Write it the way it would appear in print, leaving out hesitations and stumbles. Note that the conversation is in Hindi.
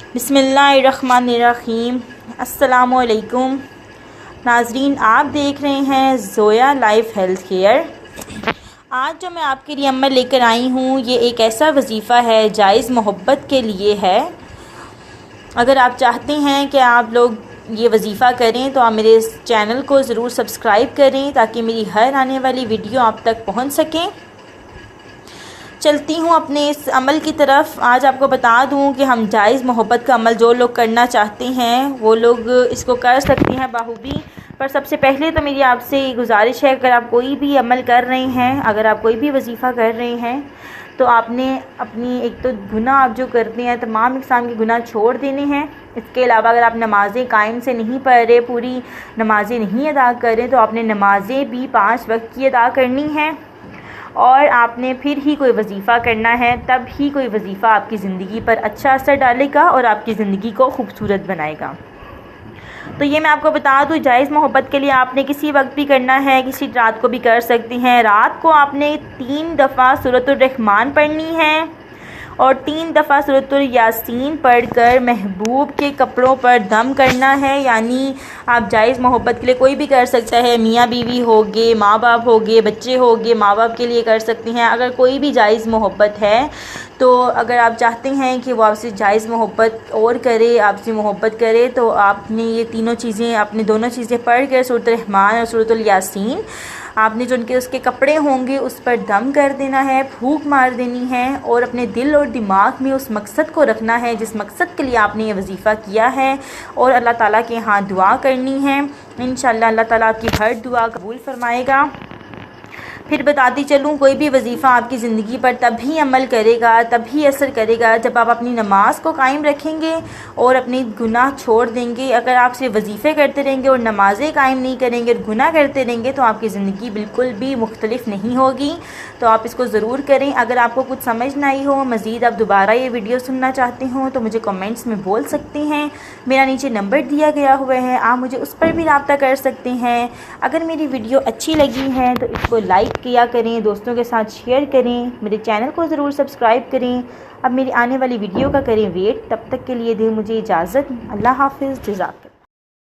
बिस्मिल्लाहिर्रहमानिर्रहीम। अस्सलामुअलैकुम नाजरीन, आप देख रहे हैं ज़ोया लाइफ हेल्थ केयर। आज जो मैं आपके लिए अमल लेकर आई हूँ, ये एक ऐसा वजीफ़ा है जायज़ मोहब्बत के लिए है। अगर आप चाहते हैं कि आप लोग ये वजीफ़ा करें तो आप मेरे इस चैनल को ज़रूर सब्सक्राइब करें ताकि मेरी हर आने वाली वीडियो आप तक पहुँच सकें। चलती हूँ अपने इस अमल की तरफ। आज आपको बता दूँ कि हम जायज़ मोहब्बत का अमल जो लोग करना चाहते हैं वो लोग इसको कर सकते हैं बाखूबी। पर सबसे पहले तो मेरी आपसे गुजारिश है, अगर आप कोई भी अमल कर रहे हैं, अगर आप कोई भी वजीफ़ा कर रहे हैं, तो आपने अपनी एक तो गुनाह आप जो करते हैं तमाम इक़साम के गुनाह छोड़ देने हैं। इसके अलावा अगर आप नमाज़ें कायम से नहीं पढ़ रहे, पूरी नमाज़ें नहीं अदा कर रहे, तो आपने नमाज़ें भी 5 वक्त की अदा करनी हैं। और आपने फिर ही कोई वजीफ़ा करना है, तब ही कोई वजीफ़ा आपकी ज़िंदगी पर अच्छा असर डालेगा और आपकी ज़िंदगी को खूबसूरत बनाएगा। तो ये मैं आपको बता दूँ, जायज़ मोहब्बत के लिए आपने किसी वक्त भी करना है, किसी रात को भी कर सकती हैं। रात को आपने 3 दफ़ा सूरतुर रहमान पढ़नी है और 3 दफ़ा सूरतुल यासीन पढ़कर महबूब के कपड़ों पर दम करना है। यानी आप जायज़ मोहब्बत के लिए कोई भी कर सकता है, मियाँ बीवी हो गए, माँ बाप हो गए, बच्चे हो गए, माँ बाप के लिए कर सकती हैं। अगर कोई भी जायज़ मोहब्बत है तो अगर आप चाहते हैं कि वो आपसे जायज़ मोहब्बत और करे, आपसे मोहब्बत करे, तो आपने ये तीनों चीज़ें, आपने दोनों चीज़ें पढ़ कर सूरतुल रहमान और सूरतुल यासीन, आपने जो उनके उसके कपड़े होंगे उस पर दम कर देना है, फूंक मार देनी है और अपने दिल और दिमाग में उस मकसद को रखना है जिस मकसद के लिए आपने ये वजीफ़ा किया है, और अल्लाह ताला के यहाँ दुआ करनी है। इंशाअल्लाह अल्लाह ताला आपकी हर दुआ कबूल फरमाएगा। फिर बताती चलूँ, कोई भी वजीफ़ा आपकी ज़िंदगी पर तभी अमल करेगा, तभी असर करेगा जब आप अपनी नमाज़ को कायम रखेंगे और अपने गुनाह छोड़ देंगे। अगर आप सिर्फ वजीफ़े करते रहेंगे और नमाज़ें कायम नहीं करेंगे और गुनाह करते रहेंगे तो आपकी ज़िंदगी बिल्कुल भी मुख्तलिफ नहीं होगी। तो आप इसको ज़रूर करें। अगर आपको कुछ समझ ना आई हो, मज़ीद आप दोबारा ये वीडियो सुनना चाहते हो तो मुझे कमेंट्स में बोल सकते हैं। मेरा नीचे नंबर दिया गया हुआ है, आप मुझे उस पर भी रब्ता कर सकते हैं। अगर मेरी वीडियो अच्छी लगी है तो इसको लाइक किया करें, दोस्तों के साथ शेयर करें, मेरे चैनल को ज़रूर सब्सक्राइब करें। अब मेरी आने वाली वीडियो का करें वेट। तब तक के लिए दें मुझे इजाज़त। अल्लाह हाफ़िज़। जज़ाक।